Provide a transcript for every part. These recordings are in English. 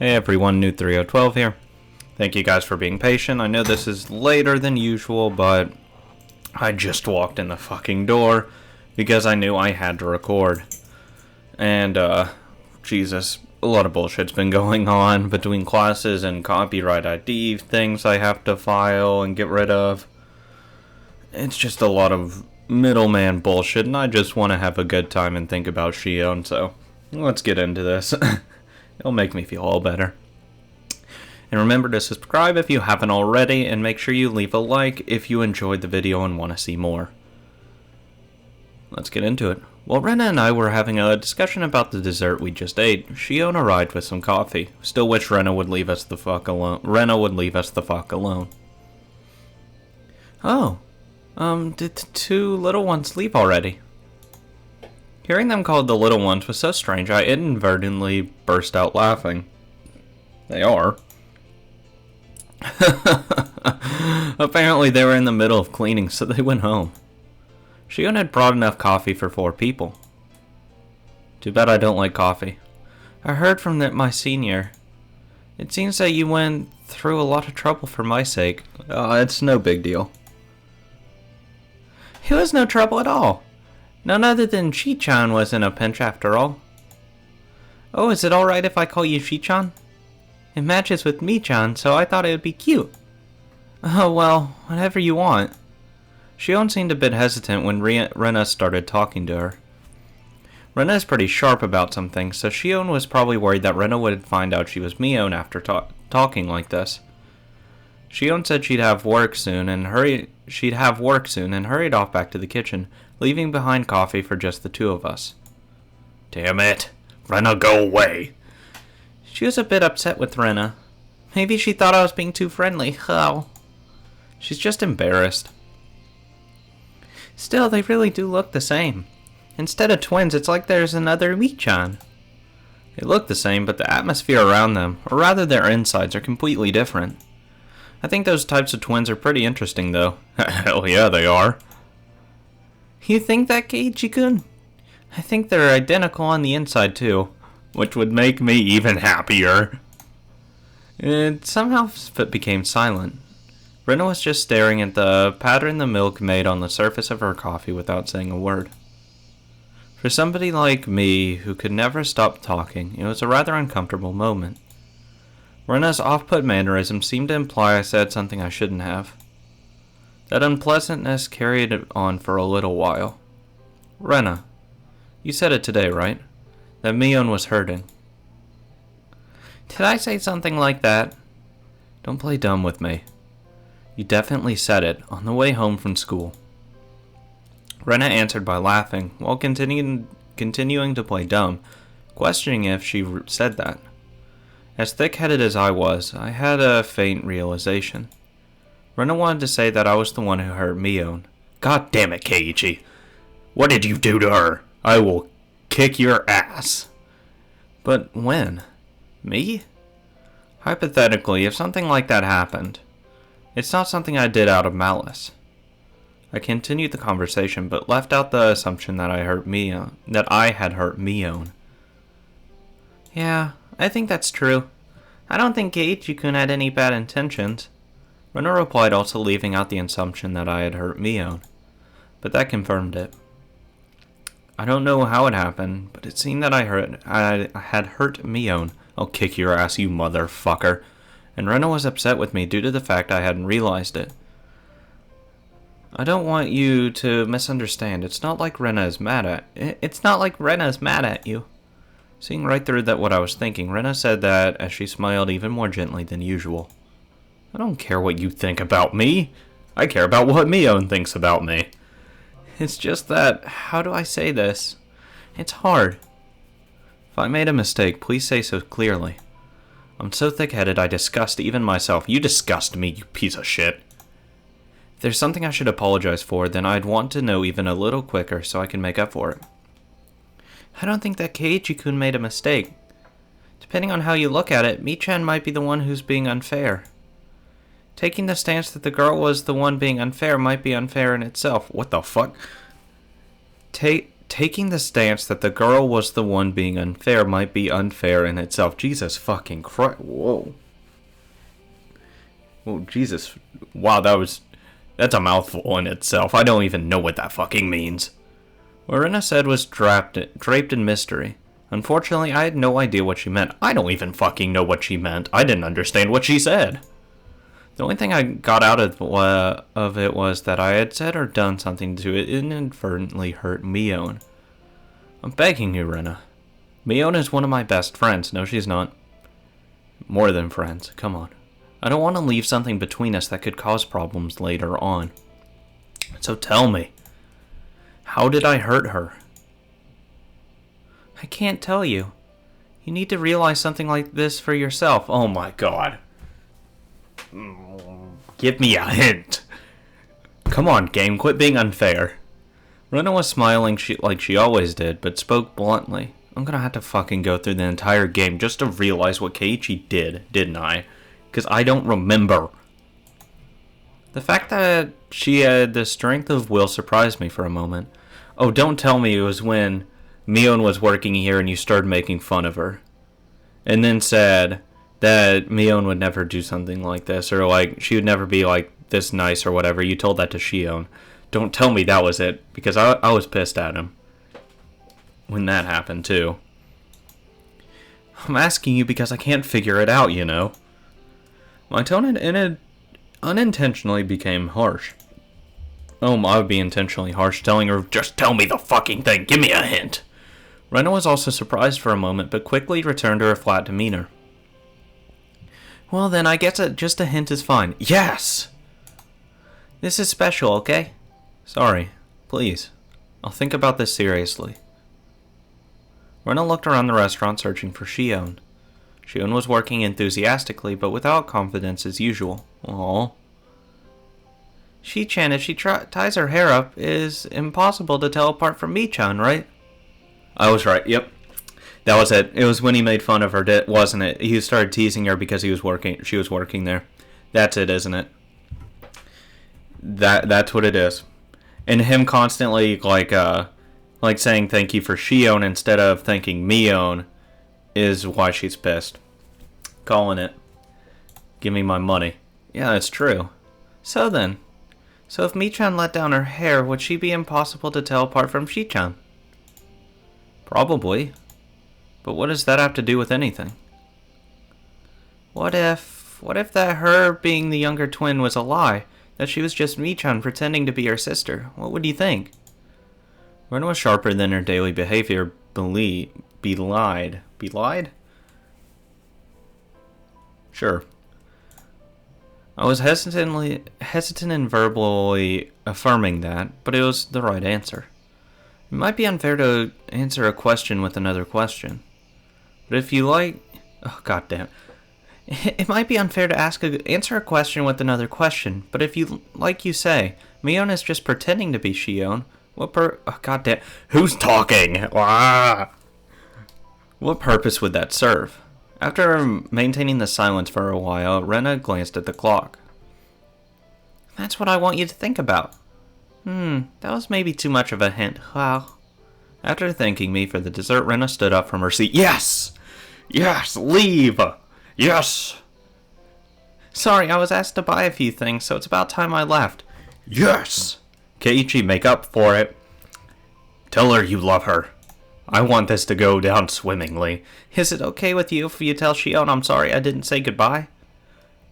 Hey everyone, New 3012 here. Thank you guys for being patient. I know this is later than usual, but I just walked in the fucking door because I knew I had to record. And, Jesus, a lot of bullshit's been going on between classes and copyright ID things I have to file and get rid of. It's just a lot of middleman bullshit, and I just want to have a good time and think about Shion, so let's get into this. It'll make me feel all better. And remember to subscribe if you haven't already, and make sure you leave a like if you enjoyed the video and want to see more. Let's get into it. While Rena and I were having a discussion about the dessert we just ate, Shion arrived with some coffee. Still wish Rena would leave us the fuck alone. Oh, did the two little ones leave already? Hearing them called the little ones was so strange, I inadvertently burst out laughing. They are. Apparently they were in the middle of cleaning, so they went home. Shion had brought enough coffee for 4 people. Too bad I don't like coffee. I heard from my senior. It seems that you went through a lot of trouble for my sake. It's no big deal. It was no trouble at all. None other than Shi-chan was in a pinch after all. Oh, is it alright if I call you Shi-chan? It matches with me-chan, so I thought it would be cute. Oh, well, whatever you want. Shion seemed a bit hesitant when Rena started talking to her. Rena is pretty sharp about some things, so Shion was probably worried that Rena would find out she was Mion after talking like this. Shion said she'd have work soon and hurried off back to the kitchen, leaving behind coffee for just the two of us. Damn it! Rena, go away! She was a bit upset with Rena. Maybe she thought I was being too friendly. Oh. She's just embarrassed. Still, they really do look the same. Instead of twins, it's like there's another Mi-chan. They look the same, but the atmosphere around them, or rather their insides, are completely different. I think those types of twins are pretty interesting, though. Hell yeah, they are. You think that, Keiichi-kun? I think they're identical on the inside, too. Which would make me even happier. It somehow became silent. Rena was just staring at the pattern the milk made on the surface of her coffee without saying a word. For somebody like me, who could never stop talking, it was a rather uncomfortable moment. Rena's off-put mannerism seemed to imply I said something I shouldn't have. That unpleasantness carried on for a little while. Rena, you said it today, right? That Mion was hurting. Did I say something like that? Don't play dumb with me. You definitely said it on the way home from school. Rena answered by laughing, while continuing to play dumb, questioning if she said that. As thick-headed as I was, I had a faint realization. Rena wanted to say that I was the one who hurt Mion. God damn it, Keiichi! What did you do to her? I will kick your ass. But when? Me? Hypothetically, if something like that happened, it's not something I did out of malice. I continued the conversation, but left out the assumption that I had hurt Mion. Yeah, I think that's true. I don't think Keiichi-kun had any bad intentions. Rena replied, also leaving out the assumption that I had hurt Mion, but that confirmed it. I don't know how it happened, but it seemed that I had hurt Mion. I'll kick your ass, you motherfucker. And Rena was upset with me due to the fact I hadn't realized it. I don't want you to misunderstand. It's not like Rena is mad at you. Seeing right through that what I was thinking, Rena said that as she smiled even more gently than usual. I don't care what you think about me. I care about what Mion thinks about me. It's just that, how do I say this? It's hard. If I made a mistake, please say so clearly. I'm so thick-headed I disgust even myself. You disgust me, you piece of shit. If there's something I should apologize for, then I'd want to know even a little quicker so I can make up for it. I don't think that Keiichi-kun made a mistake. Depending on how you look at it, Mi-chan might be the one who's being unfair. Taking the stance that the girl was the one being unfair might be unfair in itself. What the fuck? taking the stance that the girl was the one being unfair might be unfair in itself. Jesus fucking Christ. Whoa. Oh, Jesus. Wow, that's a mouthful in itself. I don't even know what that fucking means. What Rena said was draped in mystery. Unfortunately, I had no idea what she meant. I don't even fucking know what she meant. I didn't understand what she said. The only thing I got out of it was that I had said or done something to inadvertently hurt Mion. I'm begging you, Rena. Mion is one of my best friends. No, she's not. More than friends. Come on. I don't want to leave something between us that could cause problems later on. So tell me, how did I hurt her? I can't tell you. You need to realize something like this for yourself. Oh my god. Give me a hint. Come on, game, quit being unfair. Rena was smiling like she always did, but spoke bluntly. I'm gonna have to fucking go through the entire game just to realize what Keiichi did, didn't I? Because I don't remember. The fact that she had the strength of will surprised me for a moment. Oh, don't tell me it was when Mion was working here and you started making fun of her. And then said that Mion would never do something like this, or like she would never be like this nice or whatever. You told that to Shion. Don't tell me that was it, because I was pissed at him when that happened too. I'm asking you because I can't figure it out, you know. My tone unintentionally became harsh. Oh, I would be intentionally harsh, telling her, just tell me the fucking thing, give me a hint. Rena was also surprised for a moment, but quickly returned to her flat demeanor. Well then, I guess just a hint is fine. Yes! This is special, okay? Sorry. Please. I'll think about this seriously. Rena looked around the restaurant searching for Shion. Shion was working enthusiastically, but without confidence as usual. Aww. Shi-chan, if she ties her hair up, is impossible to tell apart from Mi-chan, right? I was right, yep. That was it. It was when he made fun of her, wasn't it? He started teasing her because she was working there. That's it, isn't it? That's what it is. And him constantly, like saying thank you for Shion instead of thanking Mion is why she's pissed. Calling it. Give me my money. Yeah, that's true. So if Mi-chan let down her hair, would she be impossible to tell apart from Shi-chan? Probably. But what does that have to do with anything? What if that her being the younger twin was a lie? That she was just Mi-chan pretending to be her sister? What would you think? Rena was sharper than her daily behavior belied. Belied? Sure. I was hesitant in verbally affirming that, but it was the right answer. It might be unfair to answer a question with another question. But if you like... Oh, goddamn. It might be unfair to answer a question with another question, but if you, like you say, Mion is just pretending to be Shion, oh, goddamn. Who's talking? Ah! What purpose would that serve? After maintaining the silence for a while, Rena glanced at the clock. That's what I want you to think about. That was maybe too much of a hint. Wow. After thanking me for the dessert, Rena stood up from her seat. Yes! Yes! Leave! Yes! Sorry, I was asked to buy a few things, so it's about time I left. Yes! Keiichi, make up for it. Tell her you love her. I want this to go down swimmingly. Is it okay with you if you tell Shion I'm sorry I didn't say goodbye?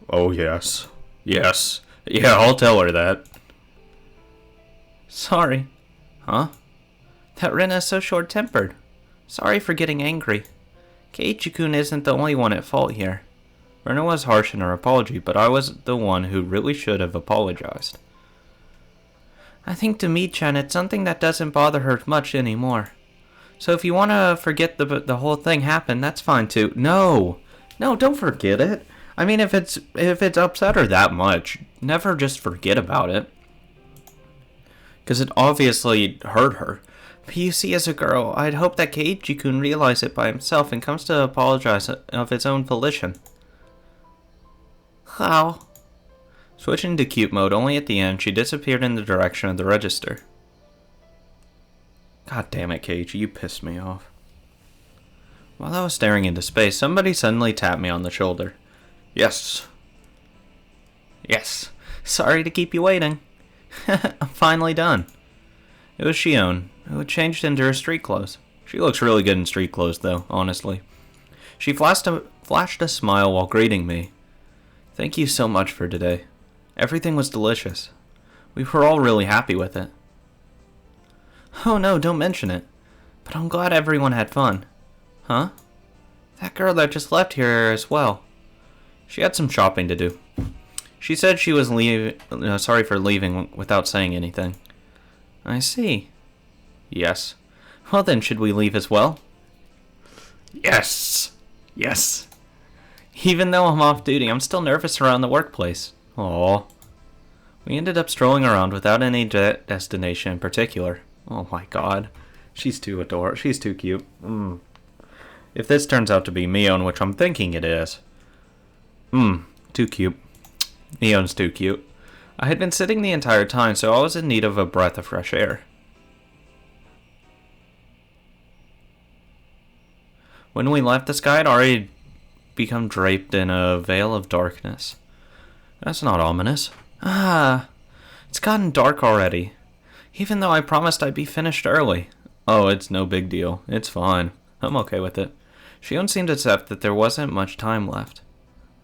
Oh, yes. Yes. Yeah, I'll tell her that. Sorry. Huh? That Rena is so short-tempered. Sorry for getting angry. Keiichi-kun isn't the only one at fault here. Rena was harsh in her apology, but I was the one who really should have apologized. I think to Mi-chan it's something that doesn't bother her much anymore. So if you want to forget the whole thing happened, that's fine too. No, don't forget it. I mean, if it's upset her that much, never just forget about it. Because it obviously hurt her. But you see, as a girl, I'd hope that Keiichi-kun realizes it by himself and comes to apologize of its own volition. How? Switching to cute mode, only at the end, she disappeared in the direction of the register. God damn it, Keiichi, you pissed me off. While I was staring into space, somebody suddenly tapped me on the shoulder. Yes. Yes. Sorry to keep you waiting. I'm finally done. It was Shion, who had changed into her street clothes. She looks really good in street clothes, though, honestly. She flashed a smile while greeting me. Thank you so much for today. Everything was delicious. We were all really happy with it. Oh no, don't mention it. But I'm glad everyone had fun. Huh? That girl that just left here as well. She had some shopping to do. She said she was sorry for leaving without saying anything. I see. Yes. Well then, should we leave as well? Yes! Yes! Even though I'm off duty, I'm still nervous around the workplace. Aww. We ended up strolling around without any destination in particular. Oh my god. She's too adorable. She's too cute. If this turns out to be Mion, which I'm thinking it is. Too cute. Mion's too cute. I had been sitting the entire time, so I was in need of a breath of fresh air. When we left, the sky had already become draped in a veil of darkness. That's not ominous. It's gotten dark already. Even though I promised I'd be finished early. Oh, it's no big deal. It's fine. I'm okay with it. Shion seemed to accept that there wasn't much time left.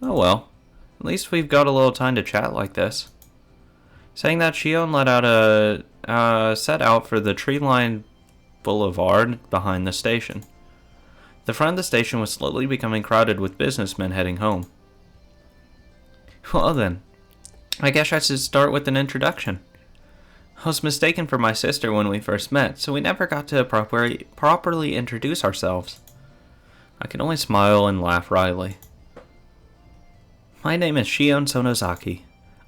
Oh well. At least we've got a little time to chat like this. Saying that, Shion set out for the tree-lined boulevard behind the station. The front of the station was slowly becoming crowded with businessmen heading home. Well then, I guess I should start with an introduction. I was mistaken for my sister when we first met, so we never got to properly introduce ourselves. I could only smile and laugh wryly. My name is Shion Sonozaki.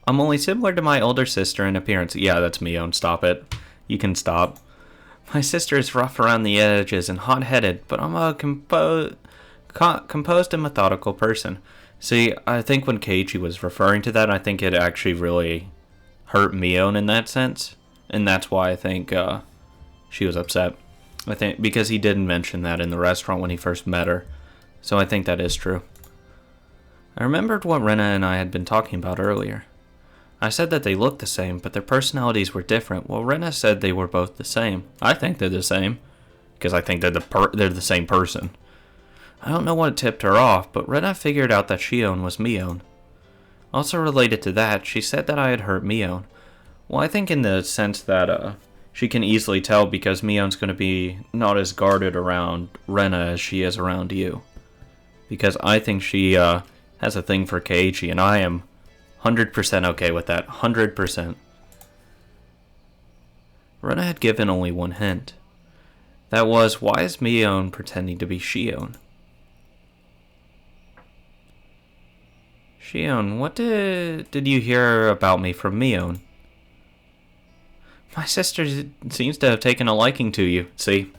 I'm only similar to my older sister in appearance. Yeah, that's Mion. Stop it. You can stop. My sister is rough around the edges and hot-headed, but I'm a composed and methodical person. See, I think when Keiichi was referring to that, I think it actually really hurt Mion in that sense. And that's why I think she was upset. I think because he didn't mention that in the restaurant when he first met her. So I think that is true. I remembered what Rena and I had been talking about earlier. I said that they looked the same, but their personalities were different, while Rena said they were both the same. I think they're the same, because I think they're the same person. I don't know what tipped her off, but Rena figured out that Shion was Mion. Also related to that, she said that I had hurt Mion. Well, I think in the sense that she can easily tell because Mion's going to be not as guarded around Rena as she is around you. Because I think she has a thing for Keiichi, and I am 100% okay with that. 100%. Rena had given only one hint. That was, why is Mion pretending to be Shion? Shion, what did you hear about me from Mion? My sister seems to have taken a liking to you. See?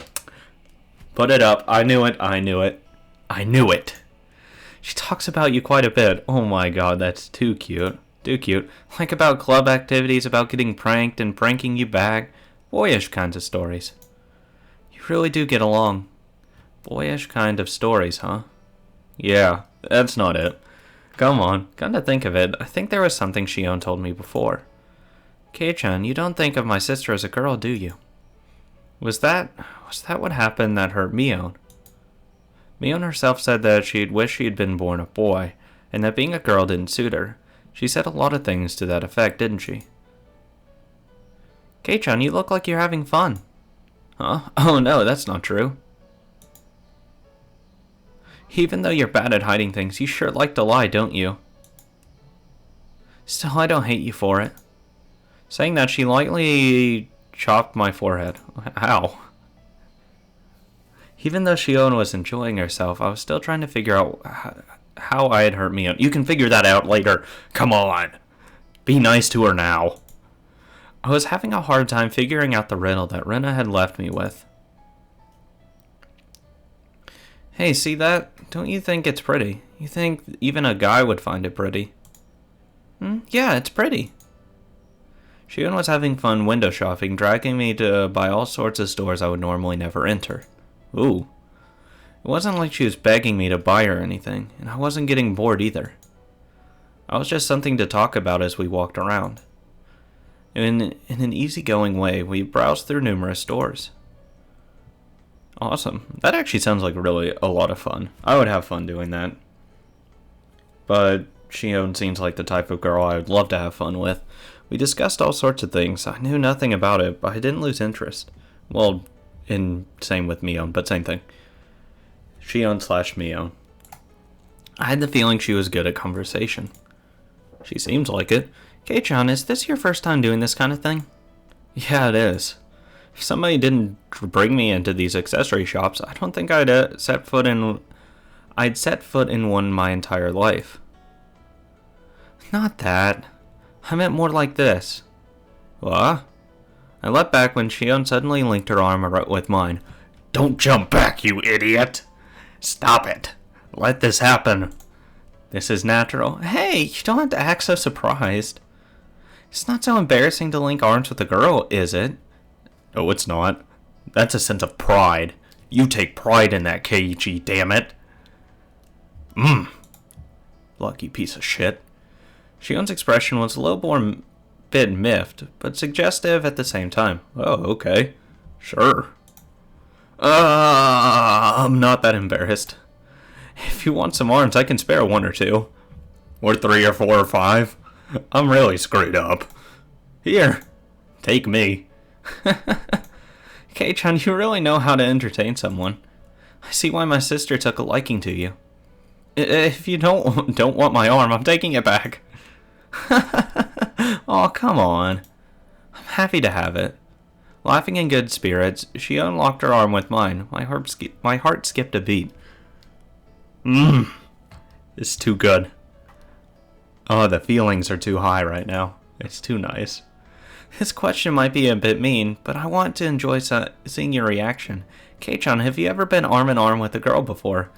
Put it up. I knew it. I knew it. I knew it. She talks about you quite a bit. Oh my god, that's too cute. Too cute. Like about club activities, about getting pranked and pranking you back. Boyish kinds of stories. You really do get along. Boyish kind of stories, huh? Yeah, that's not it. Come on, come to think of it, I think there was something Shion told me before. Kei-chan, you don't think of my sister as a girl, do you? Was that what happened that hurt Mion? Mion herself said that she'd wish she'd been born a boy, and that being a girl didn't suit her. She said a lot of things to that effect, didn't she? Kei-chan, you look like you're having fun. Huh? Oh no, that's not true. Even though you're bad at hiding things, you sure like to lie, don't you? Still, I don't hate you for it. Saying that, she lightly chopped my forehead. Ow. Even though Shion was enjoying herself, I was still trying to figure out how I had hurt Mion. You can figure that out later. Come on. Be nice to her now. I was having a hard time figuring out the riddle that Rena had left me with. Hey, see that? Don't you think it's pretty? You think even a guy would find it pretty? Yeah, it's pretty. Shion was having fun window shopping, dragging me to buy all sorts of stores I would normally never enter. Ooh. It wasn't like she was begging me to buy her anything, and I wasn't getting bored either. I was just something to talk about as we walked around. In an easygoing way, we browsed through numerous stores. Awesome. That actually sounds like really a lot of fun. I would have fun doing that. But Shion seems like the type of girl I would love to have fun with. We discussed all sorts of things. I knew nothing about it, but I didn't lose interest. Well, same with Mion, but same thing. Shion/Mion. I had the feeling she was good at conversation. She seems like it. Kei-chan, is this your first time doing this kind of thing? Yeah, it is. If somebody didn't bring me into these accessory shops, I don't think I'd set foot in one my entire life. Not that. I meant more like this. What? I leapt back when Shion suddenly linked her arm with mine. Don't jump back, you idiot! Stop it! Let this happen. This is natural. Hey, you don't have to act so surprised. It's not so embarrassing to link arms with a girl, is it? No, it's not. That's a sense of pride. You take pride in that, Keiichi, damn it. Lucky piece of shit. Shion's expression was a little bit miffed, but suggestive at the same time. Oh, okay. Sure. I'm not that embarrassed. If you want some arms, I can spare 1 or 2. Or 3 or 4 or 5. I'm really screwed up. Here, take me. Kei-chan, you really know how to entertain someone. I see why my sister took a liking to you. If you don't want my arm, I'm taking it back. Oh, come on. I'm happy to have it. Laughing in good spirits, she unlocked her arm with mine. My heart skipped a beat. It's too good. Oh, the feelings are too high right now. It's too nice. This question might be a bit mean, but I want to enjoy seeing your reaction. Kei-chan, have you ever been arm in arm with a girl before?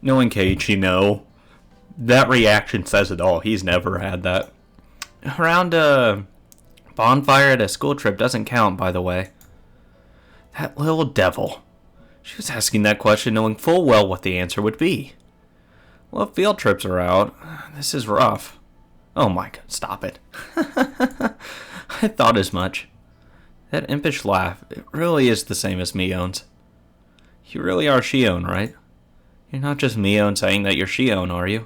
Knowing Keiichi, no. That reaction says it all. He's never had that. Around a bonfire at a school trip doesn't count, by the way. That little devil. She was asking that question knowing full well what the answer would be. Well, field trips are out. This is rough. Oh my god, stop it. I thought as much. That impish laugh, it really is the same as Mion's. You really are Shion, right? You're not just Mion saying that you're Shion, are you?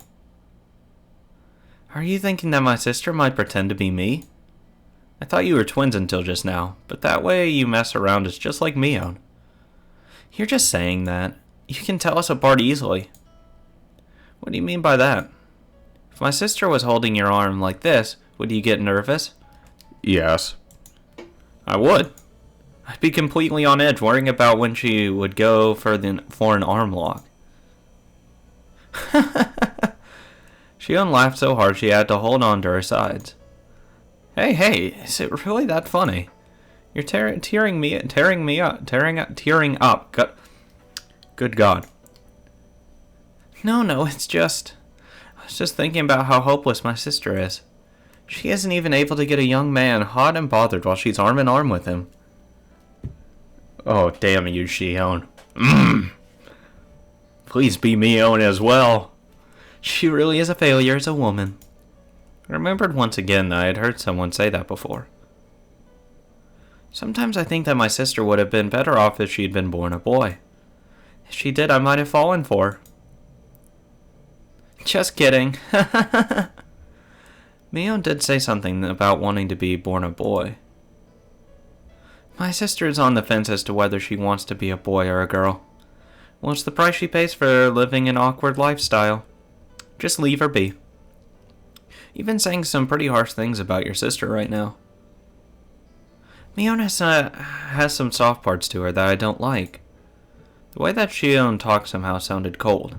Are you thinking that my sister might pretend to be me? I thought you were twins until just now, but that way you mess around is just like Mion. You're just saying that. You can tell us apart easily. What do you mean by that? If my sister was holding your arm like this, would you get nervous? Yes. I would. I'd be completely on edge, worrying about when she would go for an arm lock. Shion laughed so hard she had to hold on to her sides. Hey, is it really that funny? You're tearing up. Good God. No, it's just... I was just thinking about how hopeless my sister is. She isn't even able to get a young man hot and bothered while she's arm in arm with him. Oh, damn you, Shion. Please be Mion as well. She really is a failure as a woman. I remembered once again that I had heard someone say that before. Sometimes I think that my sister would have been better off if she'd been born a boy. If she did, I might have fallen for her. Just kidding. Mion did say something about wanting to be born a boy. My sister is on the fence as to whether she wants to be a boy or a girl. Well, it's the price she pays for living an awkward lifestyle. Just leave her be. You've been saying some pretty harsh things about your sister right now. Mion has some soft parts to her that I don't like. The way that Shion talked somehow sounded cold.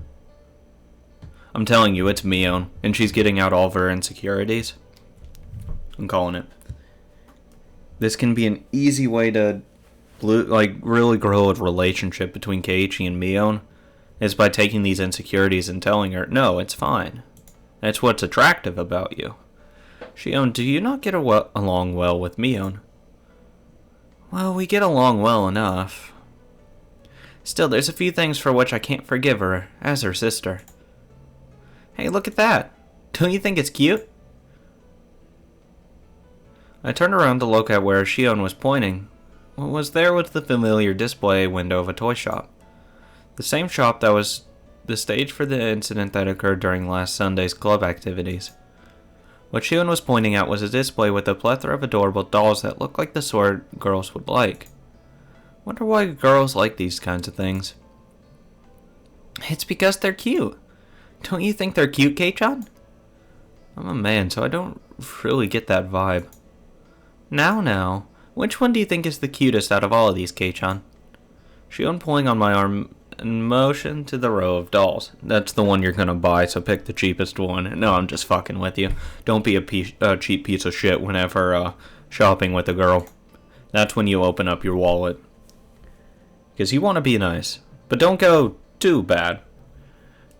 I'm telling you, it's Mion, and she's getting out all of her insecurities. I'm calling it. This can be an easy way to really grow a relationship between Keiichi and Mion, is by taking these insecurities and telling her, no, it's fine. That's what's attractive about you. Shion, do you not get along well with Mion? Well, we get along well enough. Still, there's a few things for which I can't forgive her, as her sister. Hey, look at that. Don't you think it's cute? I turned around to look at where Shion was pointing. What was there was the familiar display window of a toy shop. The same shop that was the stage for the incident that occurred during last Sunday's club activities. What Shion was pointing at was a display with a plethora of adorable dolls that looked like the sort girls would like. Wonder why girls like these kinds of things. It's because they're cute. Don't you think they're cute, Kei-chan? I'm a man, so I don't really get that vibe. Now, which one do you think is the cutest out of all of these, Kei-chan? Shion pulling on my arm and motioned to the row of dolls. That's the one you're gonna buy, so pick the cheapest one. No, I'm just fucking with you. Don't be a cheap piece of shit whenever shopping with a girl. That's when you open up your wallet. Because you want to be nice, but don't go too bad.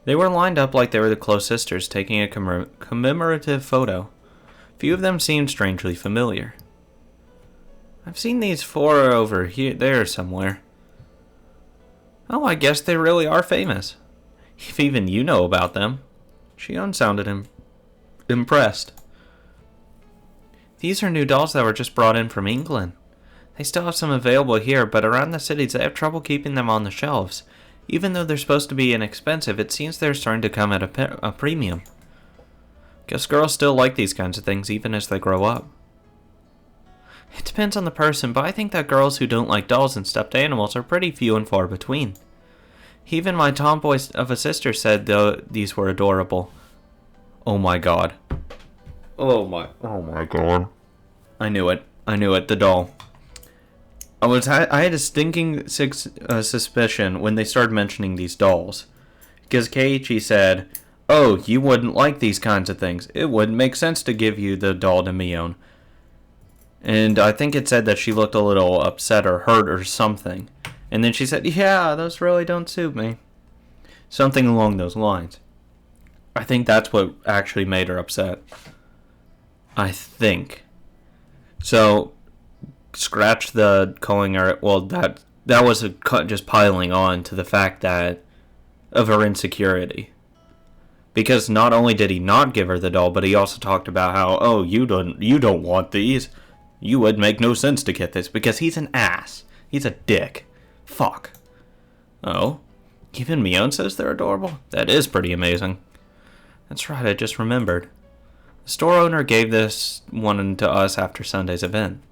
They were lined up like they were the close sisters taking a commemorative photo. Few of them seemed strangely familiar. I've seen these four over here, there somewhere. Oh, I guess they really are famous. If even you know about them. Shion sounded impressed. These are new dolls that were just brought in from England. They still have some available here, but around the cities they have trouble keeping them on the shelves. Even though they're supposed to be inexpensive, it seems they're starting to come at a premium. Guess girls still like these kinds of things even as they grow up. It depends on the person, but I think that girls who don't like dolls and stuffed animals are pretty few and far between. Even my tomboy of a sister said these were adorable. Oh my god. Oh my god. I knew it, the doll. I had a stinking suspicion when they started mentioning these dolls. Because Keiichi said, oh, you wouldn't like these kinds of things. It wouldn't make sense to give you the doll to Mion. And I think it said that she looked a little upset or hurt or something. And then she said, yeah, those really don't suit me. Something along those lines. I think that's what actually made her upset. I think. So, scratch the calling her, well, that was just piling on to the fact that of her insecurity. Because not only did he not give her the doll, but he also talked about how, oh, you don't want these. You would make no sense to get this because he's an ass. He's a dick. Fuck. Oh, even Mion says they're adorable? That is pretty amazing. That's right, I just remembered. The store owner gave this one to us after Sunday's event.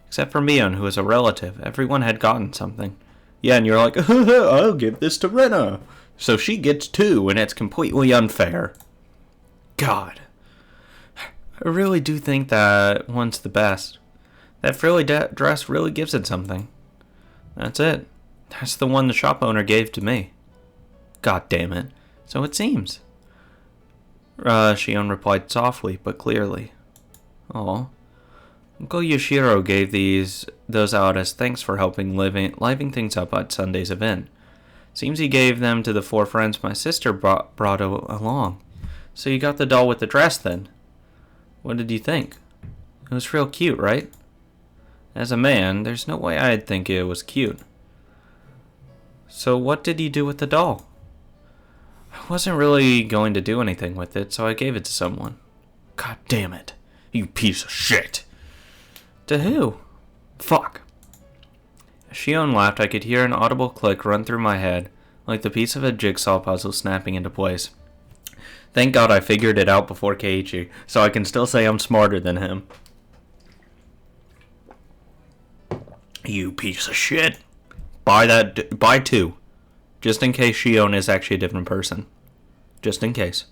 Except for Mion, who is a relative. Everyone had gotten something. Yeah, and you're like, I'll give this to Rena. So she gets two, and it's completely unfair. God. I really do think that one's the best. That frilly dress really gives it something. That's it. That's the one the shop owner gave to me. God damn it. So it seems. Shion replied softly, but clearly. Oh. Uncle Yoshiro gave those out as thanks for helping liven things up at Sunday's event. Seems he gave them to the four friends my sister brought along. So you got the doll with the dress then? What did you think? It was real cute, right? As a man, there's no way I'd think it was cute. So what did you do with the doll? I wasn't really going to do anything with it, so I gave it to someone. God damn it. You piece of shit. To who? Fuck. As Shion laughed, I could hear an audible click run through my head, like the piece of a jigsaw puzzle snapping into place. Thank God I figured it out before Keiichi, so I can still say I'm smarter than him. You piece of shit. Buy two. Just in case Shion is actually a different person. Just in case.